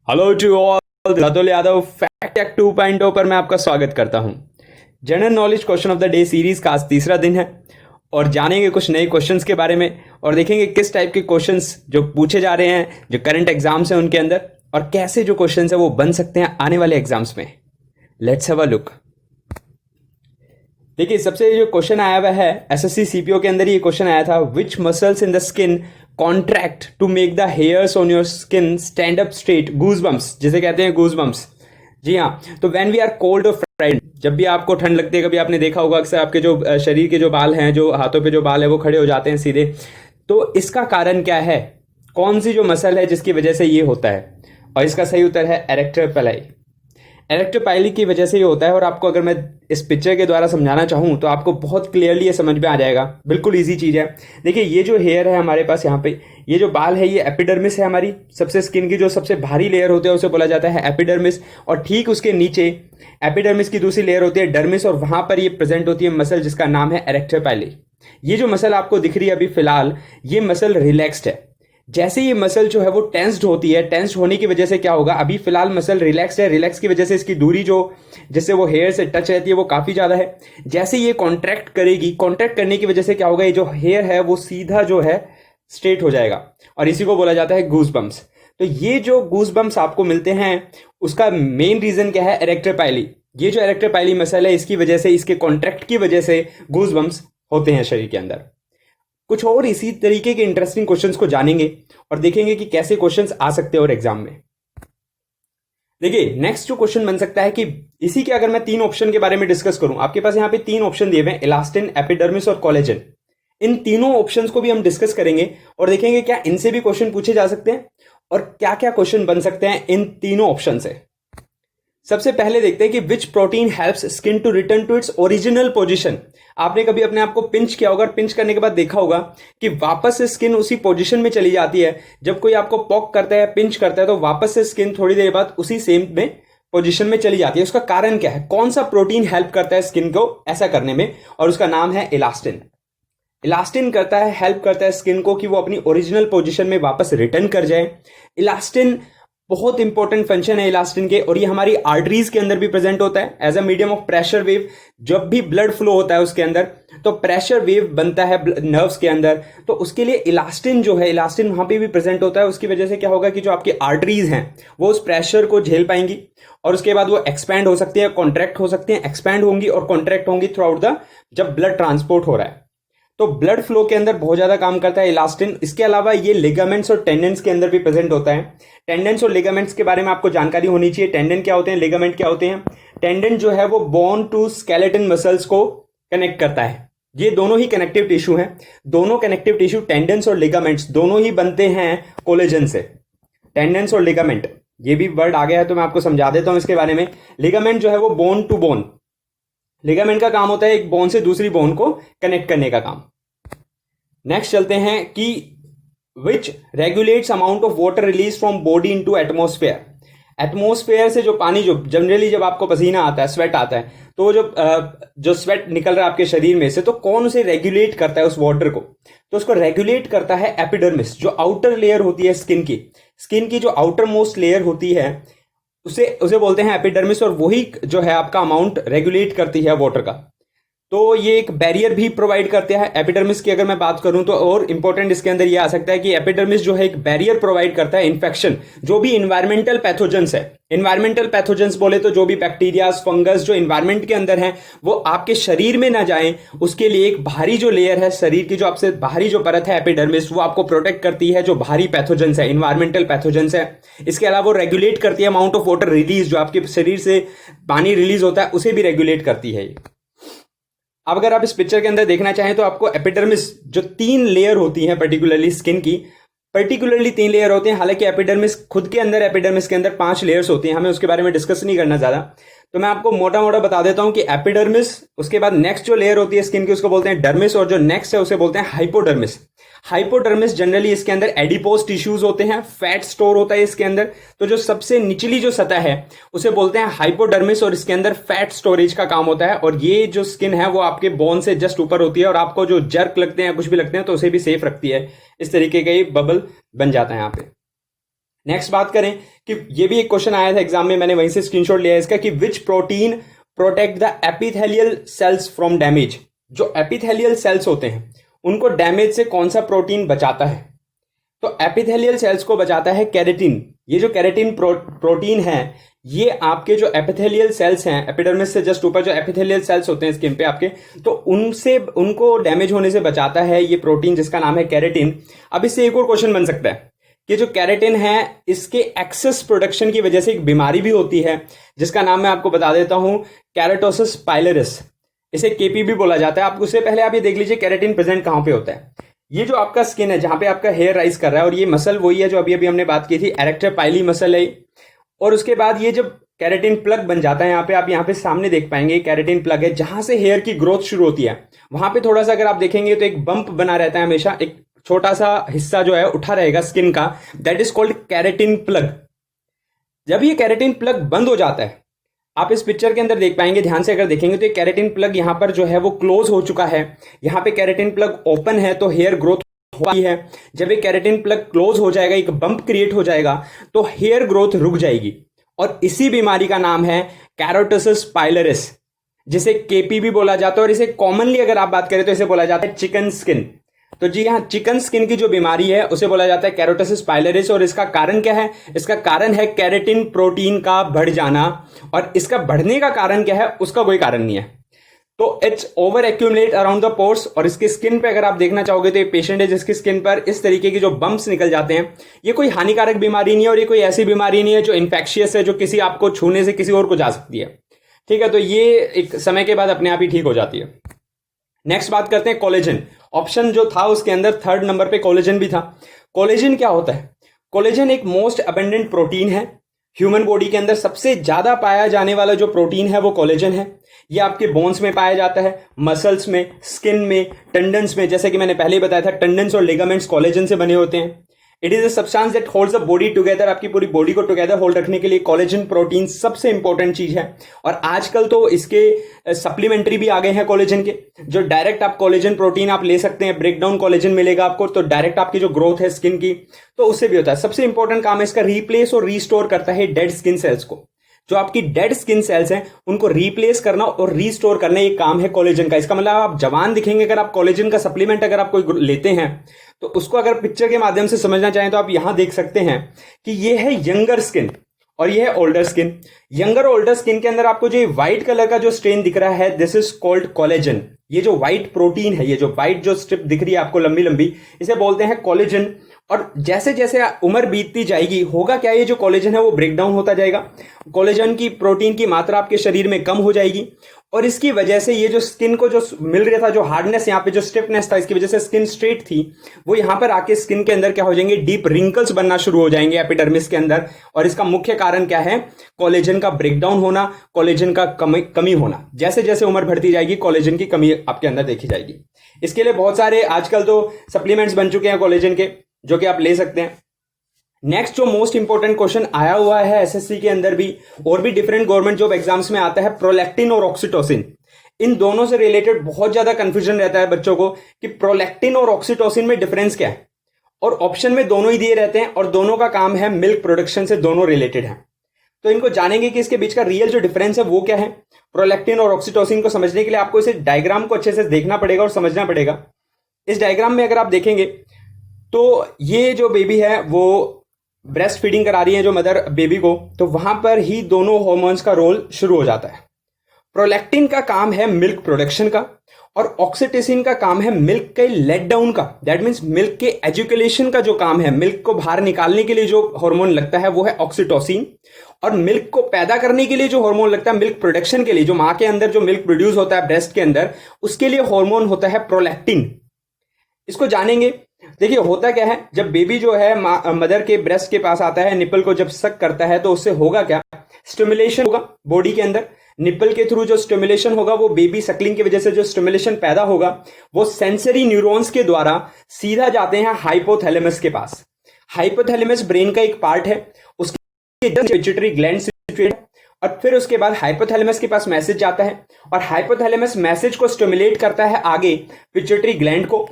Hello to all, Ratul Yadav fact check 2.0 पर मैं आपका स्वागत करता हूं। General knowledge question of the day series का आज तीसरा दिन है और जानेंगे कुछ नए क्वेश्चंस के बारे में और देखेंगे किस टाइप के क्वेश्चंस जो पूछे जा रहे हैं, जो करंट एग्जाम्स हैं उनके अंदर, और कैसे जो क्वेश्चंस है वो बन सकते हैं आने वाले एग्जाम्स में। Let's have a look. देखिए, सबसे जो क्वेश्चन आया हुआ है एसएससी सीपीओ के अंदर, ये क्वेश्चन आया था, which muscles in the skin contract to make the hairs on your skin stand up straight, goosebumps जिसे कहते हैं गूजबम्स। जी हाँ, तो व्हेन वी आर कोल्ड और फ्राइड, जब भी आपको ठंड लगती है, कभी आपने देखा होगा अक्सर आपके जो शरीर के जो बाल हैं, जो हाथों पे जो बाल है वो खड़े हो जाते हैं सीधे। तो इसका कारण क्या है? कौन सी जो मसल है जिसकी वजह से ये होता है? और इसका सही उत्तर है एरेक्टर पेलाई। एरेक्टर पाइली की वजह से ये होता है। और आपको अगर मैं इस पिक्चर के द्वारा समझाना चाहूँ तो आपको बहुत क्लियरली ये समझ में आ जाएगा। बिल्कुल इजी चीज़ है। देखिए, ये जो हेयर है हमारे पास यहाँ पे, ये जो बाल है, ये एपिडर्मिस है हमारी। सबसे स्किन की जो सबसे भारी लेयर होती है उसे बोला जाता है एपिडर्मिस। और ठीक उसके नीचे एपिडर्मिस की दूसरी लेयर होती है डर्मिस, और वहां पर ये प्रेजेंट होती है मसल जिसका नाम है एरेक्टर पाइली। ये जो मसल आपको दिख रही है अभी फिलहाल, ये मसल रिलैक्स्ड है। जैसे ये मसल जो है वो टेंस्ड होती है, टेंस्ड होने की वजह से क्या होगा, अभी फिलहाल मसल रिलैक्स है, रिलैक्स की वजह से इसकी दूरी जो जिससे वो हेयर से टच रहती है वो काफी ज्यादा है। जैसे ये कॉन्ट्रैक्ट करेगी, कॉन्ट्रैक्ट करने की वजह से क्या होगा, ये जो हेयर है वो सीधा जो है स्ट्रेट हो जाएगा, और इसी को बोला जाता है गूज बम्स। तो ये जो गूज बम्स आपको मिलते हैं उसका मेन रीजन क्या है? एरेक्टर पाइली। ये जो एरेक्टर पाइली मसल है, इसकी वजह से, इसके कॉन्ट्रैक्ट की वजह से गूज बम्स होते हैं शरीर के अंदर। कुछ और इसी तरीके के इंटरेस्टिंग क्वेश्चंस को जानेंगे और देखेंगे कि कैसे क्वेश्चंस आ सकते हैं और एग्जाम में। देखिए, नेक्स्ट जो क्वेश्चन बन सकता है कि इसी के अगर मैं तीन ऑप्शन के बारे में डिस्कस करूं, आपके पास यहां पे तीन ऑप्शन दिए हुए हैं, इलास्टिन, एपिडर्मिस और कोलेजन। इन तीनों ऑप्शंस को भी हम डिस्कस करेंगे और देखेंगे क्या इनसे भी क्वेश्चन पूछे जा सकते हैं और क्या क्या क्वेश्चन बन सकते हैं इन तीनों ऑप्शन से। सबसे पहले देखते हैं कि which protein helps skin to return to its original position. आपने कभी अपने आप को पिंच किया होगा और पिंच करने के बाद देखा होगा कि वापस से स्किन उसी पोजीशन में चली जाती है। जब कोई आपको पॉक करता है, पिंच करता है, तो वापस से स्किन थोड़ी देर बाद उसी सेम में पोजीशन में चली जाती है। उसका कारण क्या है? कौन सा प्रोटीन हेल्प करता है स्किन को ऐसा करने में? और उसका नाम है इलास्टिन। इलास्टिन करता है, हेल्प करता है स्किन को कि वो अपनी ओरिजिनल पोजीशन में वापस रिटर्न कर जाए। इलास्टिन बहुत इंपॉर्टेंट फंक्शन है इलास्टिन के, और ये हमारी आर्टरीज के अंदर भी प्रेजेंट होता है as a medium of pressure wave. जब भी ब्लड फ्लो होता है उसके अंदर तो प्रेशर वेव बनता है नर्व्स के अंदर, तो उसके लिए इलास्टिन जो है, इलास्टिन वहां पे भी प्रेजेंट होता है। उसकी वजह से क्या होगा कि जो आपकी आर्टरीज हैं वो उस प्रेशर को झेल पाएंगी और उसके बाद वो एक्सपैंड हो सकती है, कॉन्ट्रैक्ट हो सकती है, एक्सपैंड होंगी और कॉन्ट्रैक्ट होंगी थ्रू आउट द जब ब्लड ट्रांसपोर्ट हो रहा है। तो ब्लड फ्लो के अंदर बहुत ज्यादा काम करता है इलास्टिन। इसके अलावा ये लिगामेंट्स और टेंडेंस के अंदर भी प्रेजेंट होता है। टेंडेंस और लिगामेंट्स के बारे में आपको जानकारी होनी चाहिए। टेंडेन क्या होते हैं, लिगामेंट क्या होते हैं? टेंडेन जो है वो बोन टू स्केलेटन मसल्स को कनेक्ट करता है। ये दोनों ही कनेक्टिव टिश्यू हैं। दोनों कनेक्टिव टिश्यू, टेंडेंस और लिगामेंट्स, दोनों ही बनते हैं कोलेजन से। टेंडेंस और लिगामेंट, ये भी वर्ड आ गया है तो मैं आपको समझा देता हूं इसके बारे में। लिगामेंट जो है वो बोन टू बोन, लिगामेंट का काम होता है एक बोन से दूसरी बोन को कनेक्ट करने का काम। नेक्स्ट चलते हैं कि which regulates amount of water release from body into atmosphere. Atmosphere से जो पानी, जो जनरली जब आपको पसीना आता है, स्वेट आता है, तो जो स्वेट निकल रहा है आपके शरीर में से, तो कौन उसे रेगुलेट करता है उस वाटर को? तो उसको रेगुलेट करता है एपिडर्मिस, जो आउटर लेयर होती है स्किन की। स्किन की जो आउटर मोस्ट लेयर होती है उसे उसे बोलते हैं एपिडर्मिस, और वही जो है आपका अमाउंट रेगुलेट करती है वाटर का। तो ये एक बैरियर भी प्रोवाइड करते हैं एपिडर्मिस की। अगर मैं बात करूं तो और इंपॉर्टेंट इसके अंदर ये आ सकता है कि एपिडर्मिस जो है एक बैरियर प्रोवाइड करता है इन्फेक्शन, जो भी इन्वायरमेंटल पैथोजेंस है। इन्वायरमेंटल पैथोजेंस बोले तो जो भी बैक्टीरिया, फंगस जो इन्वायरमेंट के अंदर हैं वो आपके शरीर में ना जाएं, उसके लिए एक बाहरी जो लेयर है शरीर की, जो आपसे बाहरी जो परत है एपिडर्मिस, वो आपको प्रोटेक्ट करती है जो बाहरी पैथोजेंस है, इन्वायरमेंटल पैथोजेंस है। इसके अलावा वो रेगुलेट करती है अमाउंट ऑफ वाटर रिलीज, जो आपके शरीर से पानी रिलीज होता है उसे भी रेगुलेट करती है। अब अगर आप इस पिक्चर के अंदर देखना चाहें तो आपको एपिडर्मिस, जो तीन लेयर होती हैं पर्टिकुलरली स्किन की, पर्टिकुलरली तीन लेयर होते हैं। हालांकि एपिडर्मिस खुद के अंदर, एपिडर्मिस के अंदर 5 लेयर्स होती हैं, हमें उसके बारे में डिस्कस नहीं करना ज्यादा। तो मैं आपको मोटा मोटा बता देता हूं कि एपिडर्मिस, उसके बाद नेक्स्ट जो लेयर होती है स्किन की उसको बोलते हैं डर्मिस, और जो नेक्स्ट है उसे बोलते हैं हाइपोडर्मिस। हाइपोडर्मिस जनरली इसके अंदर एडिपोज टिश्यूज होते हैं, फैट स्टोर होता है इसके अंदर। तो जो सबसे निचली जो सतह है उसे बोलते हैं हाइपोडर्मिस, और इसके अंदर फैट स्टोरेज का काम होता है। और ये जो स्किन है वो आपके बोन से जस्ट ऊपर होती है, और आपको जो जर्क लगते हैं, कुछ भी लगते हैं, तो उसे भी सेफ रखती है। इस तरीके का ये बबल बन जाता है यहाँ पे। नेक्स्ट बात करें कि ये भी एक क्वेश्चन आया था एग्जाम में, मैंने वहीं से स्क्रीनशॉट लिया है इसका, कि which protein protect the epithelial cells from damage. जो एपिथेलियल सेल्स होते हैं उनको डैमेज से कौन सा प्रोटीन बचाता है? तो एपिथेलियल सेल्स को बचाता है केराटिन। ये जो केराटिन प्रोटीन है ये आपके जो एपिथेलियल सेल्स हैं, एपिडर्मिस से जस्ट ऊपर जो एपिथेलियल सेल्स होते हैं स्किन पे आपके, तो उनसे उनको डैमेज होने से बचाता है ये प्रोटीन जिसका नाम है केराटिन। अब इससे एक और क्वेश्चन बन सकता है कि जो केराटिन है इसके एक्सेस प्रोडक्शन की वजह से एक बीमारी भी होती है जिसका नाम मैं आपको बता देता हूं, केराटोसिस पाइलरिस। इसे केपी भी बोला जाता है। आप उससे पहले आप ये देख लीजिए केराटिन प्रेजेंट कहां पे होता है। ये जो आपका स्किन है जहां पे आपका हेयर राइज कर रहा है, और ये मसल वही है जो अभी अभी हमने बात की थी, एरेक्टर पाइली मसल है। और उसके बाद ये जब केराटिन प्लग बन जाता है, यहाँ पे आप यहाँ पे सामने देख पाएंगे केराटिन प्लग है जहां से हेयर की ग्रोथ शुरू होती है। वहां पे थोड़ा सा अगर आप देखेंगे तो एक बंप बना रहता है हमेशा, एक छोटा सा हिस्सा जो है उठा रहेगा स्किन का, that is called keratin plug. जब ये केराटिन प्लग बंद हो जाता है, आप इस पिक्चर के अंदर देख पाएंगे, ध्यान से अगर देखेंगे तो ये केराटिन प्लग यहां पर जो है वो क्लोज हो चुका है। यहां पे केराटिन प्लग ओपन है तो हेयर ग्रोथ हुई है। जब ये केराटिन प्लग क्लोज हो जाएगा, एक बंप क्रिएट हो जाएगा तो हेयर ग्रोथ रुक जाएगी। और इसी बीमारी का नाम है केराटोसिस पाइलरिस, जिसे केपी भी बोला जाता है। और इसे कॉमनली अगर आप बात करें तो इसे बोला जाता है चिकन स्किन। तो जी हाँ, चिकन स्किन की जो बीमारी है उसे बोला जाता है केराटोसिस पाइलरिस। और इसका कारण क्या है? इसका कारण है केराटिन प्रोटीन का बढ़ जाना। और इसका बढ़ने का कारण क्या है? उसका कोई कारण नहीं है। तो it's over accumulate around the pores. और इसकी स्किन पे अगर आप देखना चाहोगे तो ये पेशेंट है जिसकी स्किन पर इस तरीके की जो बम्प्स निकल जाते हैं। ये कोई हानिकारक बीमारी नहीं है और ये कोई ऐसी बीमारी नहीं है जो इन्फेक्शियस है, जो किसी आपको छूने से किसी और को जा सकती है। ठीक है, तो ये एक समय के बाद अपने आप ही ठीक हो जाती है। नेक्स्ट बात करते हैं कोलेजन। ऑप्शन जो था उसके अंदर थर्ड नंबर पे कोलेजन भी था। कोलेजन क्या होता है? कोलेजन एक मोस्ट अबेंडेंट प्रोटीन है। ह्यूमन बॉडी के अंदर सबसे ज्यादा पाया जाने वाला जो प्रोटीन है वो कोलेजन है। ये आपके बोन्स में पाया जाता है, मसल्स में, स्किन में, टेंडन्स में। जैसे कि मैंने पहले ही बताया था, टेंडन्स और लिगामेंट्स कोलेजन से बने होते हैं। It is a substance that holds the body together. आपकी पूरी बॉडी को टुगेदर होल्ड रखने के लिए कोलेजन प्रोटीन सबसे इंपॉर्टेंट चीज है। और आजकल तो इसके सप्लीमेंट्री भी आ गए हैं कोलेजन के, जो डायरेक्ट आप कोलेजन प्रोटीन आप ले सकते हैं। ब्रेकडाउन कोलेजन मिलेगा आपको, तो डायरेक्ट आपकी जो ग्रोथ है स्किन की तो उससे भी होता है। सबसे इंपॉर्टेंट काम है इसका, रिप्लेस और रीस्टोर करता है डेड स्किन सेल्स को। जो आपकी डेड स्किन सेल्स हैं उनको रिप्लेस करना और रीस्टोर करना, ये काम है कोलेजन का। इसका मतलब आप जवान दिखेंगे अगर आप कोलेजन का सप्लीमेंट अगर आप कोई लेते हैं, तो उसको अगर पिक्चर के माध्यम से समझना चाहें तो आप यहां देख सकते हैं कि ये है यंगर स्किन और ये है ओल्डर स्किन। यंगर और ओल्डर स्किन के अंदर आपको जो व्हाइट कलर का जो स्ट्रेन दिख रहा है, दिस इज कॉल्ड कोलेजन। ये जो व्हाइट प्रोटीन है, ये जो व्हाइट जो स्ट्रिप दिख रही है आपको लंबी लंबी, इसे बोलते हैं कोलेजन। और जैसे जैसे उम्र बीतती जाएगी होगा क्या, ये जो कोलेजन है वो ब्रेक डाउन होता जाएगा। कोलेजन की प्रोटीन की मात्रा आपके शरीर में कम हो जाएगी और इसकी वजह से ये जो स्किन को जो मिल रहा था, जो हार्डनेस, यहाँ पे जो स्टिफनेस था, इसकी वजह से स्किन स्ट्रेट थी, वो यहां पर आके स्किन के अंदर क्या हो जाएंगे, डीप रिंकल्स बनना शुरू हो जाएंगे एपिडर्मिस के अंदर। और इसका मुख्य कारण क्या है? कोलेजन का ब्रेकडाउन होना, कोलेजन का कमी होना। जैसे जैसे उम्र बढ़ती जाएगी कोलेजन की कमी आपके अंदर देखी जाएगी। इसके लिए बहुत सारे आजकल तो सप्लीमेंट्स बन चुके हैं कोलेजन के, जो कि आप ले सकते हैं। नेक्स्ट जो मोस्ट इंपॉर्टेंट क्वेश्चन आया हुआ है एसएससी के अंदर भी और भी डिफरेंट गवर्नमेंट जॉब एग्जाम्स में आता है, प्रोलैक्टिन और ऑक्सीटोसिन। इन दोनों से रिलेटेड बहुत ज्यादा कंफ्यूजन रहता है बच्चों को कि प्रोलैक्टिन और ऑक्सीटोसिन में डिफरेंस क्या है। और ऑप्शन में दोनों ही दिए रहते हैं और दोनों का काम है मिल्क प्रोडक्शन से, दोनों रिलेटेड है। तो इनको जानेंगे कि इसके बीच का रियल जो डिफरेंस है वो क्या है। प्रोलैक्टिन और ऑक्सीटोसिन को समझने के लिए आपको इसे डायग्राम को अच्छे से देखना पड़ेगा और समझना पड़ेगा। इस डायग्राम में अगर आप देखेंगे तो ये जो बेबी है वो ब्रेस्ट फीडिंग करा रही है जो मदर बेबी को, तो वहां पर ही दोनों हार्मोन्स का रोल शुरू हो जाता है। प्रोलैक्टिन का काम है मिल्क प्रोडक्शन का और ऑक्सीटोसिन का काम है मिल्क के लेट डाउन का। दैट मीन्स मिल्क के एजुकेशन का जो काम है, मिल्क को बाहर निकालने के लिए जो हार्मोन लगता है वो है ऑक्सीटोसिन। और मिल्क को पैदा करने के लिए जो हार्मोन लगता है, मिल्क प्रोडक्शन के लिए, जो मां के अंदर जो मिल्क प्रोड्यूस होता है ब्रेस्ट के अंदर, उसके लिए हार्मोन होता है प्रोलैक्टिन। इसको जानेंगे। देखिए होता क्या है, जब बेबी जो है मदर के ब्रेस्ट के पास आता है, निपल को जब सक करता है तो उससे होगा क्या, स्टिमुलेशन होगा बॉडी के अंदर। निपल के थ्रू जो स्टिमुलेशन होगा, वो बेबी सकलिंग की वजह से जो स्टिमुलेशन पैदा होगा, वो सेंसरी न्यूरॉन्स के द्वारा सीधा जाते हैं हाइपोथैलेमस के पास। हाइपोथैलेमस ब्रेन का एक पार्ट है, उसके पिट्यूटरी ग्लैंड सिचुएटेड है। और फिर उसके बाद हाइपोथैलेमस के पास मैसेज जाता है और हाइपोथैलेमस मैसेज को स्टिमुलेट करता है आगे पिट्यूटरी ग्लैंड को।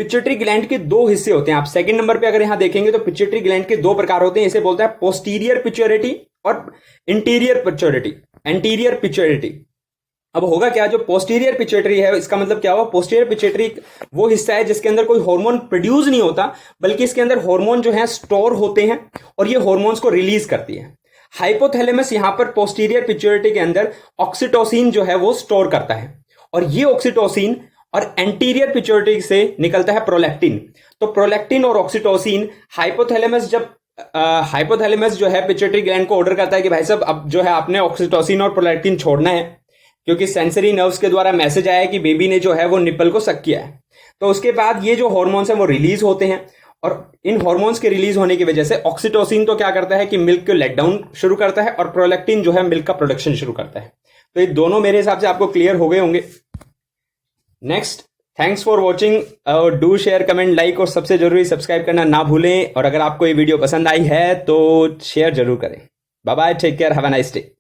पिट्यूटरी ग्लैंड के दो हिस्से होते हैं। आप सेकंड नंबर पे अगर यहां देखेंगे तो पिट्यूटरी ग्लैंड के दो प्रकार होते हैं, इसे बोलता है पोस्टीरियर पिट्यूटरी और इंटीरियर पिट्यूटरी, एंटीरियर पिट्यूटरी। अब होगा क्या, जो पोस्टीरियर पिट्यूटरी है इसका मतलब क्या हुआ, पोस्टीरियर पिट्यूटरी वो हिस्सा है जिसके अंदर कोई हार्मोन प्रोड्यूस नहीं होता, बल्कि इसके अंदर हार्मोन जो है स्टोर होते हैं और ये हार्मोन्स को रिलीज करती है। हाइपोथैलेमस यहां पर पोस्टीरियर पिट्यूटरी के अंदर ऑक्सीटोसिन जो है वो स्टोर करता है, और ये ऑक्सीटोसिन और एंटीरियर पिट्यूटरी से निकलता है प्रोलैक्टिन। तो प्रोलैक्टिन और ऑक्सीटोसिन हाइपोथैलेमस जो है पिट्यूटरी ग्लैंड को ऑर्डर करता है कि भाई साहब अब जो है आपने ऑक्सीटोसिन और प्रोलैक्टिन छोड़ना है, क्योंकि सेंसरी नर्व्स के द्वारा मैसेज आया है कि बेबी ने जो है वो निपल को सक किया है। तो उसके बाद ये जो हार्मोन्स हैं वो रिलीज होते हैं, और इन हार्मोन्स के रिलीज होने की वजह से ऑक्सीटोसिन तो क्या करता है कि मिल्क को लेट डाउन शुरू करता है, और प्रोलैक्टिन जो है मिल्क का प्रोडक्शन शुरू करता है। तो ये दोनों मेरे हिसाब से आपको क्लियर हो गए होंगे। नेक्स्ट, थैंक्स फॉर वॉचिंग, और डू शेयर, कमेंट, लाइक और सबसे जरूरी सब्सक्राइब करना ना भूलें। और अगर आपको ये वीडियो पसंद आई है तो शेयर जरूर करें। Bye bye, take care, have a nice day.